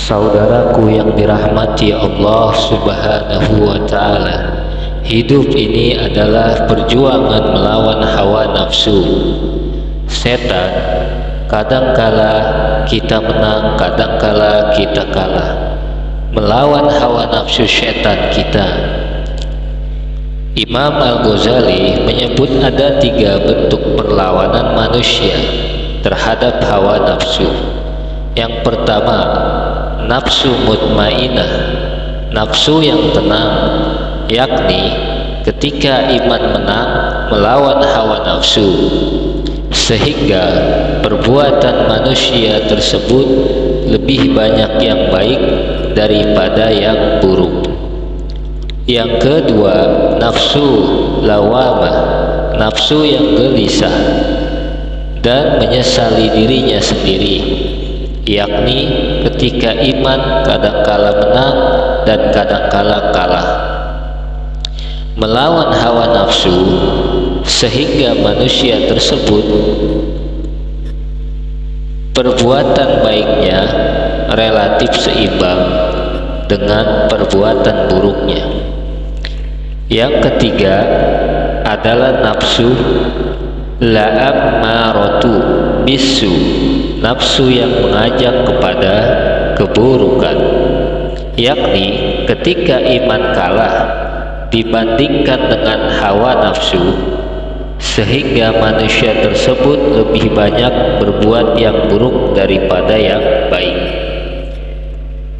Saudaraku yang dirahmati Allah Subhanahu wa Ta'ala, hidup ini adalah perjuangan melawan hawa nafsu setan. Kadangkala kita menang, kadangkala kita kalah melawan hawa nafsu setan kita. Imam Al-Ghazali menyebut ada 3 bentuk perlawanan manusia terhadap hawa nafsu. Yang pertama, nafsu mutmainah, nafsu yang tenang, yakni ketika iman menang melawan hawa nafsu, sehingga perbuatan manusia tersebut lebih banyak yang baik daripada yang buruk. Yang kedua, nafsu lawamah, nafsu yang gelisah dan menyesali dirinya sendiri, yakni ketika iman kadangkala menang dan kadangkala kalah melawan hawa nafsu, sehingga manusia tersebut perbuatan baiknya relatif seimbang dengan perbuatan buruknya. Yang ketiga adalah nafsu la'ammaratu bisu, nafsu yang mengajak kepada keburukan, yakni ketika iman kalah dibandingkan dengan hawa nafsu, sehingga manusia tersebut lebih banyak berbuat yang buruk daripada yang baik.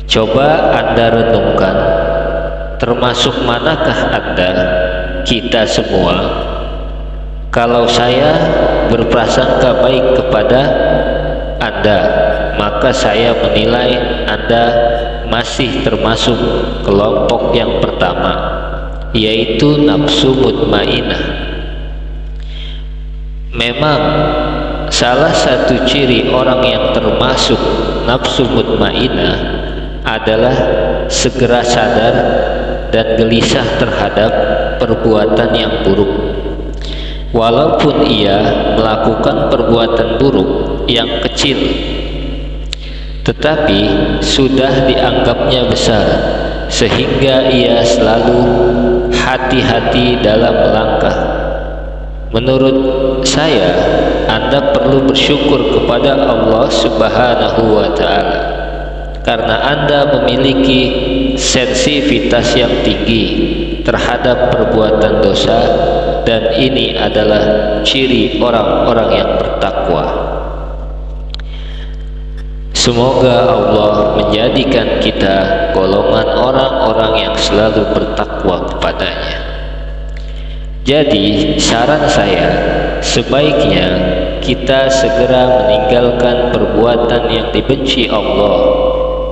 Coba Anda renungkan, termasuk manakah Anda, kita semua? Kalau saya berprasangka baik kepada Anda, maka saya menilai Anda masih termasuk kelompok yang pertama, yaitu nafsu mutmainah. Memang salah satu ciri orang yang termasuk nafsu mutmainah adalah segera sadar dan gelisah terhadap perbuatan yang buruk. Walaupun ia melakukan perbuatan buruk yang kecil, tetapi sudah dianggapnya besar, sehingga ia selalu hati-hati dalam melangkah. Menurut saya, Anda perlu bersyukur kepada Allah Subhanahu wa Ta'ala, karena Anda memiliki sensitivitas yang tinggi terhadap perbuatan dosa, dan ini adalah ciri orang-orang yang bertakwa. Semoga Allah menjadikan kita golongan orang-orang yang selalu bertakwa kepadanya. Jadi saran saya, sebaiknya kita segera meninggalkan perbuatan yang dibenci Allah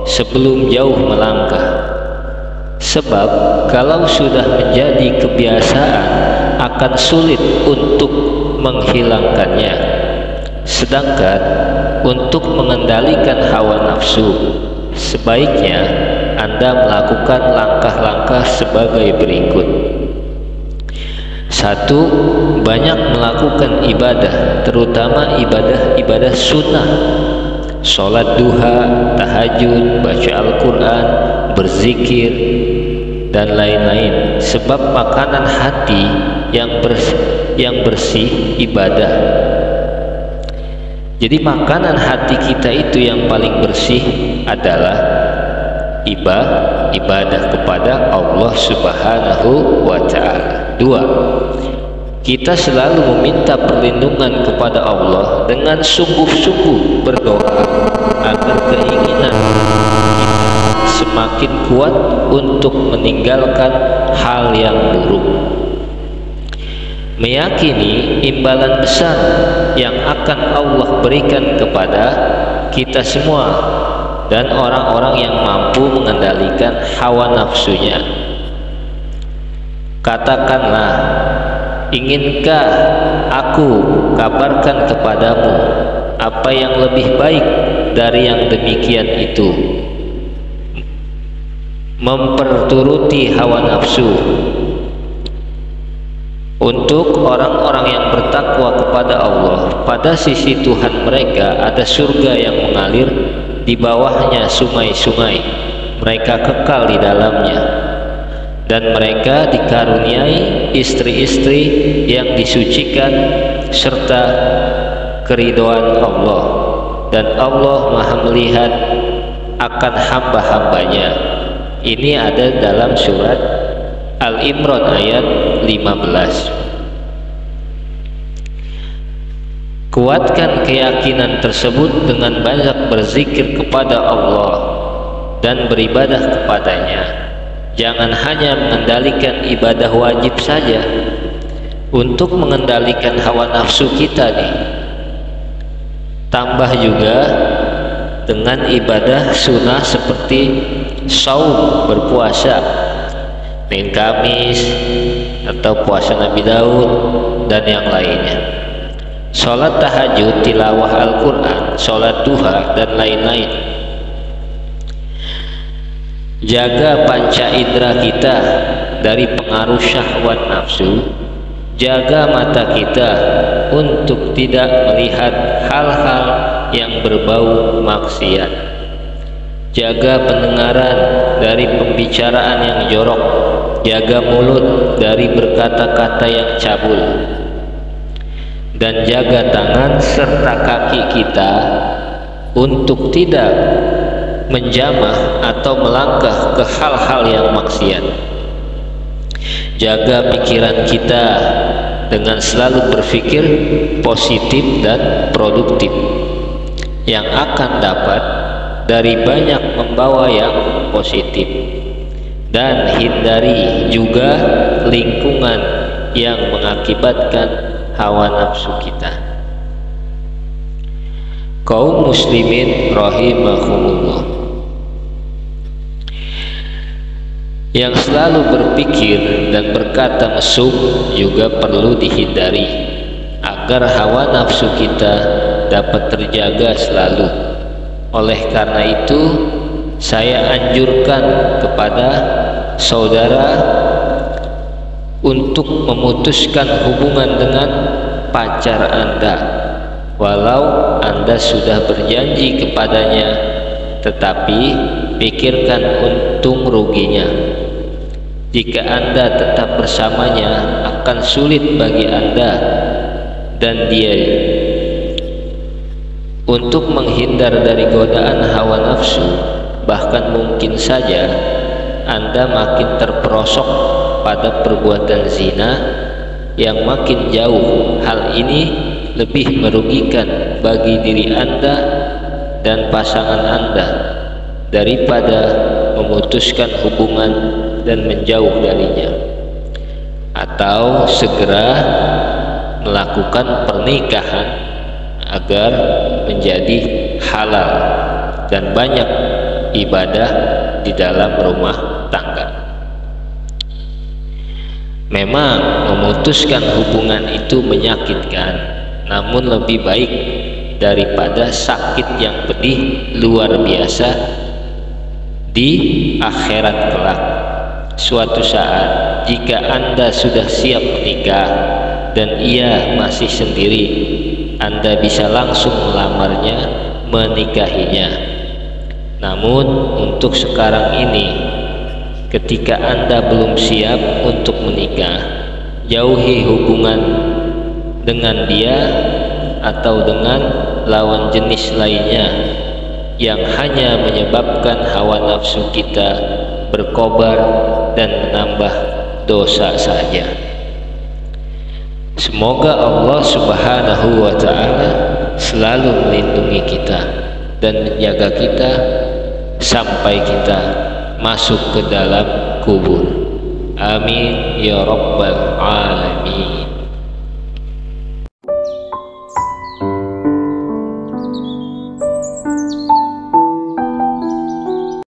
sebelum jauh melangkah. Sebab kalau sudah menjadi kebiasaan akan sulit untuk menghilangkannya. Sedangkan untuk mengendalikan hawa nafsu, sebaiknya Anda melakukan langkah-langkah sebagai berikut. 1. Banyak melakukan ibadah, terutama ibadah-ibadah sunnah, sholat duha, tahajud, baca Al-Quran, berzikir, dan lain-lain. Sebab makanan hati yang bersih ibadah. Jadi makanan hati kita itu yang paling bersih adalah ibadah kepada Allah Subhanahu wa Ta'ala. 2. Kita selalu meminta perlindungan kepada Allah dengan sungguh-sungguh berdoa agar keinginan kita semakin kuat untuk meninggalkan hal yang buruk. Meyakini imbalan besar yang akan Allah berikan kepada kita semua dan orang-orang yang mampu mengendalikan hawa nafsunya. Katakanlah, inginkah aku kabarkan kepadamu apa yang lebih baik dari yang demikian itu? Memperturuti hawa nafsu, Untuk orang-orang yang bertakwa kepada Allah, pada sisi Tuhan mereka ada surga yang mengalir di bawahnya sungai-sungai, mereka kekal di dalamnya, dan mereka dikaruniai istri-istri yang disucikan serta keridhaan Allah, dan Allah Maha melihat akan hamba-hambanya. Ini ada dalam surat Al-Imran ayat 15. Kuatkan keyakinan tersebut dengan banyak berzikir kepada Allah dan beribadah kepadanya. Jangan hanya mengendalikan ibadah wajib saja. Untuk mengendalikan hawa nafsu kita nih, tambah juga dengan ibadah sunnah seperti saum, berpuasa, Senin Kamis, atau puasa Nabi Daud dan yang lainnya, sholat tahajud, tilawah Al-Quran, sholat duha, dan lain-lain. Jaga panca indera kita dari pengaruh syahwat nafsu. Jaga mata kita untuk tidak melihat hal-hal yang berbau maksiat. Jaga pendengaran dari pembicaraan yang jorok. Jaga mulut dari berkata-kata yang cabul, dan jaga tangan serta kaki kita untuk tidak menjamah atau melangkah ke hal-hal yang maksiat. Jaga pikiran kita dengan selalu berpikir positif dan produktif yang akan dapat dari banyak membawa yang positif, dan hindari juga lingkungan yang mengakibatkan hawa nafsu kita. Kaum muslimin rahimahumullah, yang selalu berpikir dan berkata mesum juga perlu dihindari agar hawa nafsu kita dapat terjaga selalu. Oleh karena itu, saya anjurkan kepada saudara untuk memutuskan hubungan dengan pacar Anda, walau Anda sudah berjanji kepadanya, tetapi pikirkan untung ruginya. Jika Anda tetap bersamanya, akan sulit bagi Anda dan dia untuk menghindar dari godaan hawa nafsu. Bahkan mungkin saja Anda makin terperosok pada perbuatan zina yang makin jauh. Hal ini lebih merugikan bagi diri Anda dan pasangan Anda daripada memutuskan hubungan dan menjauh darinya, atau segera melakukan pernikahan agar menjadi halal dan banyak ibadah di dalam rumah tangga. Memang memutuskan hubungan itu menyakitkan, namun lebih baik daripada sakit yang pedih luar biasa di akhirat kelak. Suatu saat jika Anda sudah siap menikah dan ia masih sendiri, Anda bisa langsung melamarnya, menikahinya. Namun untuk sekarang ini, ketika Anda belum siap untuk menikah, jauhi hubungan dengan dia atau dengan lawan jenis lainnya yang hanya menyebabkan hawa nafsu kita berkobar dan menambah dosa saja. Semoga Allah Subhanahu wa Ta'ala selalu melindungi kita dan menjaga kita sampai kita masuk ke dalam kubur. Amin ya rabbal alamin.